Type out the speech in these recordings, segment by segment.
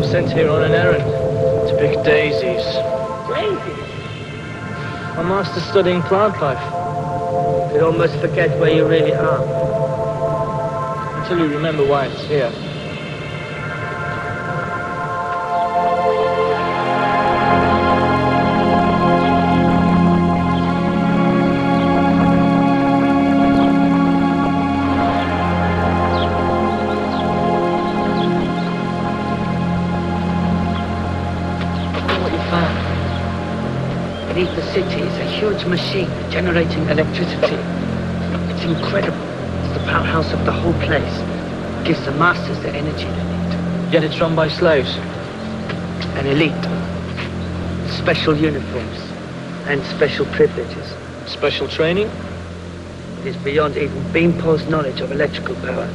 Sent here on an errand to pick daisies. Daisies? My master's studying plant life. You'd almost forget where you really are. Until you remember why it's here. Beneath the city is a huge machine generating electricity. It's incredible. It's the powerhouse of the whole place. It gives the masters the energy they need. Yet it's run by slaves. An elite. Special uniforms and special privileges. Special training? It is beyond even Beanpole's knowledge of electrical power.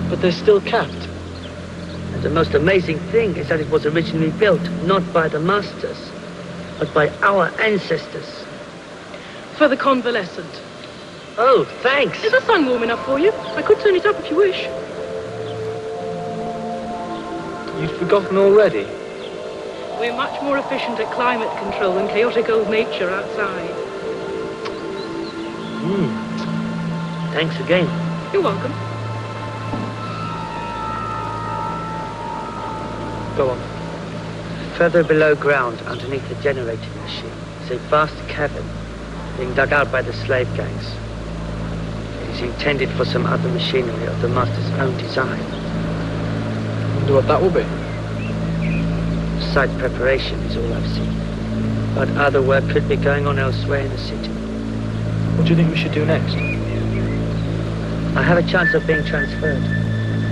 But they're still capped. And the most amazing thing is that it was originally built not by the masters, but by our ancestors. For the convalescent. Oh, thanks. Is the sun warm enough for you? I could turn it up if you wish. You'd forgotten already? We're much more efficient at climate control than chaotic old nature outside. Thanks again. You're welcome. Go on. Further below ground, underneath the generating machine, is a vast cavern being dug out by the slave gangs. It is intended for some other machinery of the master's own design. Wonder what that will be. Site preparation is all I've seen. But other work could be going on elsewhere in the city. What do you think we should do next? I have a chance of being transferred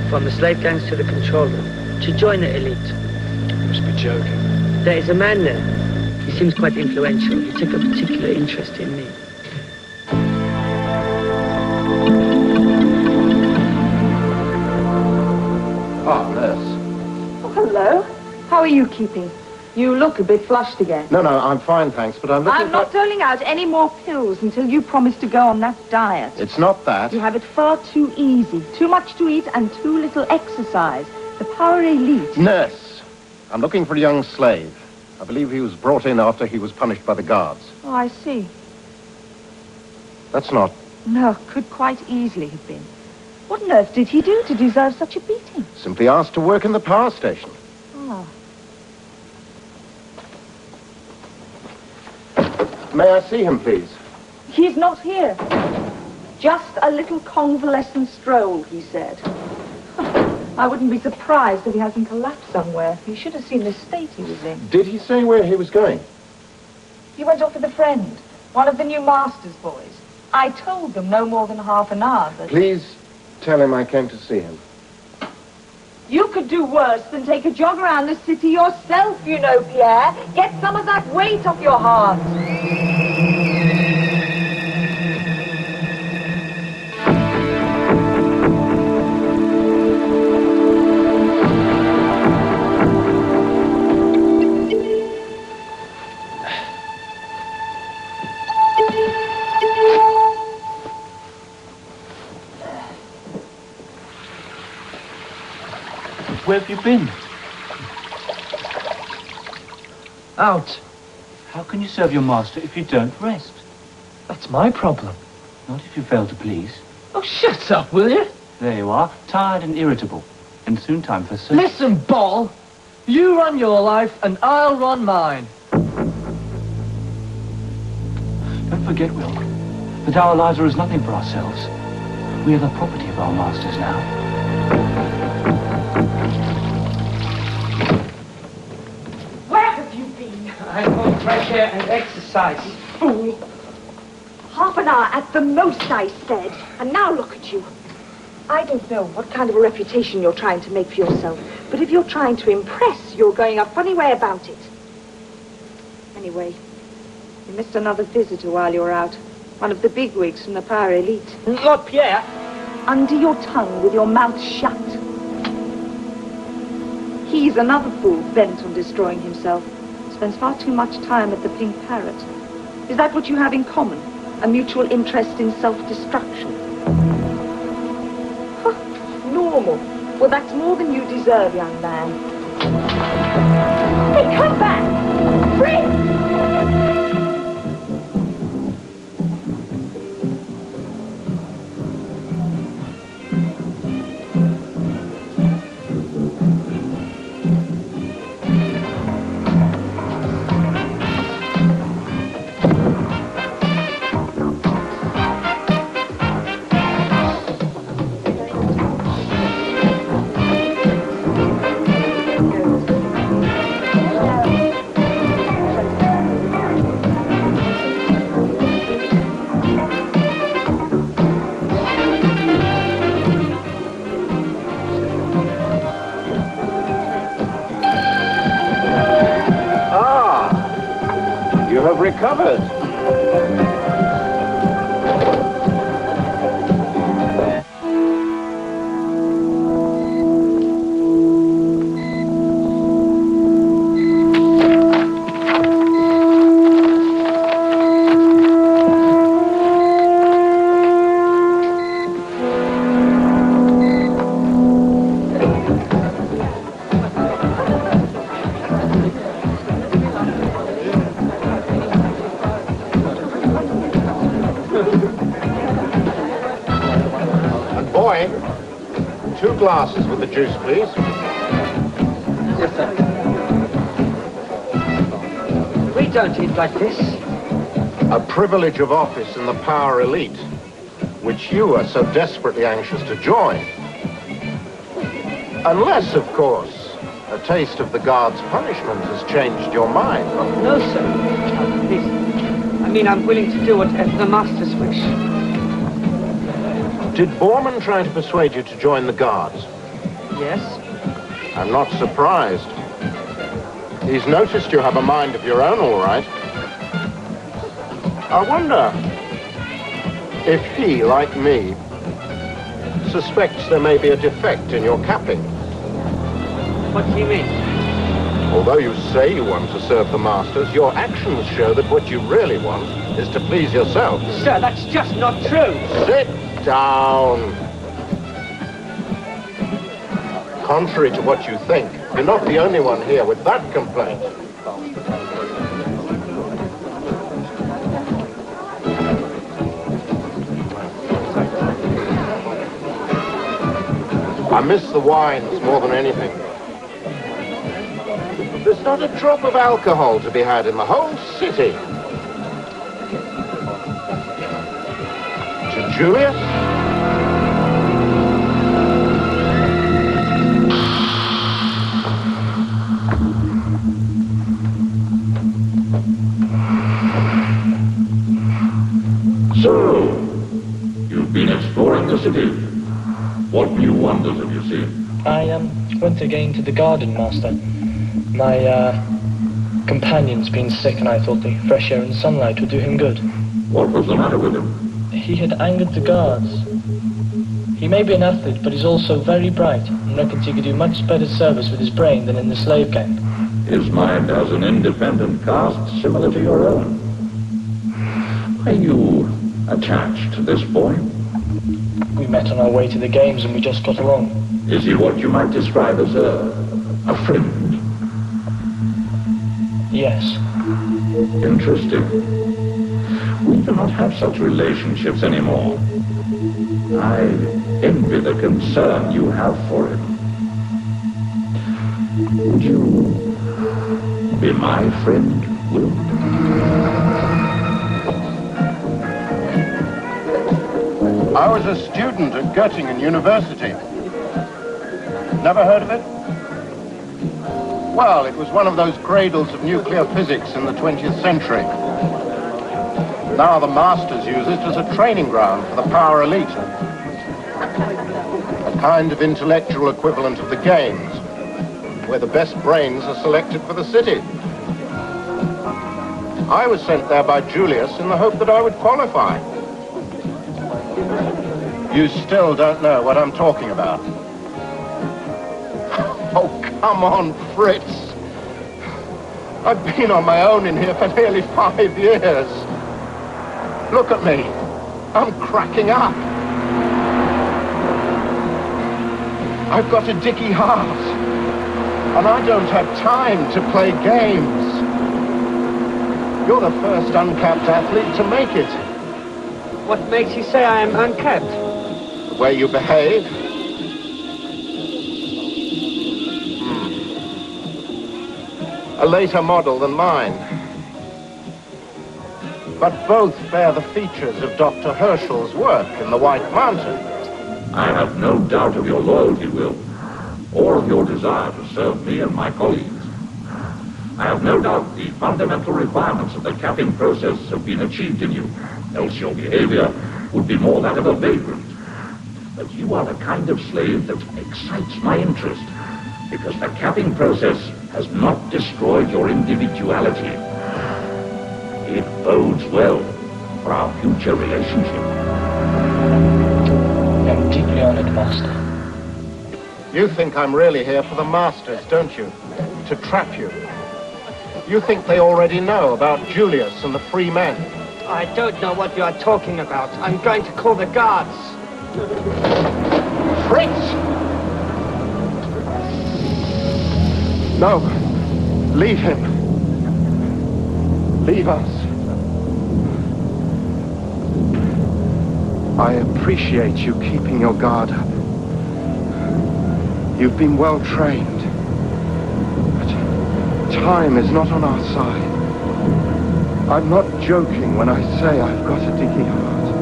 from the slave gangs to the control room to join the elite. You must be joking. There is a man there. He seems quite influential. He took a particular interest in me. Ah, nurse. Oh, hello. How are you keeping? You look a bit flushed again. No, I'm fine, thanks, but I'm looking I'm not doling out any more pills until you promise to go on that diet. It's not that. You have it far too easy. Too much to eat and too little exercise. The power elite. Nurse, I'm looking for a young slave. I believe he was brought in after he was punished by the guards. Oh, I see. That's not... No, could quite easily have been. What on earth did he do to deserve such a beating? Simply asked to work in the power station. Oh. May I see him, please? He's not here. Just a little convalescent stroll, he said. I wouldn't be surprised if he hasn't collapsed somewhere. You should have seen the state he was in. Did he say where he was going? He went off with a friend, one of the new master's boys. I told them no more than half an hour, but... Please tell him I came to see him. You could do worse than take a jog around the city yourself, you know, Pierre. Get some of that weight off your heart. Where have you been? Out. How can you serve your master if you don't rest? That's my problem. Not if you fail to please. Oh, shut up, will you? There you are, tired and irritable. And soon time for service. Listen, Ball. You run your life and I'll run mine. Don't forget, Will, that our lives are as nothing for ourselves. We are the property of our masters now. I want fresh air and exercise. Fool. Half an hour at the most, I said. And now look at you. I don't know what kind of a reputation you're trying to make for yourself, but if you're trying to impress, you're going a funny way about it. Anyway, you missed another visitor while you were out. One of the bigwigs from the power elite. Not Pierre. Under your tongue with your mouth shut. He's another fool bent on destroying himself. Spends far too much time at the Pink Parrot. Is that what you have in common? A mutual interest in self-destruction? Huh, normal. Well, that's more than you deserve, young man. Hey, come back! Fritz! Recovered. Glasses with the juice, please. Yes, sir. We don't eat like this. A privilege of office in the power elite, which you are so desperately anxious to join. Unless, of course, a taste of the guard's punishment has changed your mind. Oh, no, sir. Please. I mean, I'm willing to do whatever the Master's wish. Did Borman try to persuade you to join the Guards? Yes. I'm not surprised. He's noticed you have a mind of your own, all right. I wonder if he, like me, suspects there may be a defect in your capping. What do you mean? Although you say you want to serve the Masters, your actions show that what you really want is to please yourself. Sir, that's just not true. Sit down. Contrary to what you think, you're not the only one here with that complaint. I miss the wines more than anything. There's not a drop of alcohol to be had in the whole city. To Julius? So, you've been exploring the city. What new wonders have you seen? I went again to the garden, Master. My companion's been sick, and I thought the fresh air and sunlight would do him good. What was the matter with him? He had angered the guards. He may be an athlete, but he's also very bright, and reckons he could do much better service with his brain than in the slave gang. His mind has an independent caste similar to your own. Are you attached to this boy? We met on our way to the games, and we just got along. Is he what you might describe as a friend? Yes. Interesting. We do not have such relationships anymore. I envy the concern you have for him. Would you be my friend, Will? I was a student at Göttingen University. Never heard of it? Well, it was one of those cradles of nuclear physics in the 20th century. Now the masters use it as a training ground for the power elite. A kind of intellectual equivalent of the games, where the best brains are selected for the city. I was sent there by Julius in the hope that I would qualify. You still don't know what I'm talking about. Oh, come on, Fritz. I've been on my own in here for nearly 5 years. Look at me. I'm cracking up. I've got a dicky heart. And I don't have time to play games. You're the first uncapped athlete to make it. What makes you say I am uncapped? The way you behave. A later model than mine. But both bear the features of Dr. Herschel's work in the White Mountain. I have no doubt of your loyalty, Will, or of your desire to serve me and my colleagues. I have no doubt the fundamental requirements of the capping process have been achieved in you, else your behavior would be more that of a vagrant. But you are the kind of slave that excites my interest, because the capping process has not destroyed your individuality. It bodes well for our future relationship. I'm deeply honored, Master. You think I'm really here for the masters, don't you? To trap you. You think they already know about Julius and the free men? I don't know what you are talking about. I'm going to call the guards. Fritz! No. Leave him. Leave us. I appreciate you keeping your guard up. You've been well trained. But time is not on our side. I'm not joking when I say I've got a dicky heart.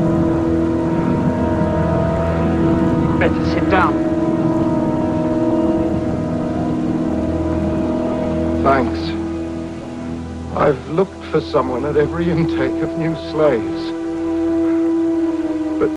Better sit down. Thanks. I've looked for someone at every intake of new slaves.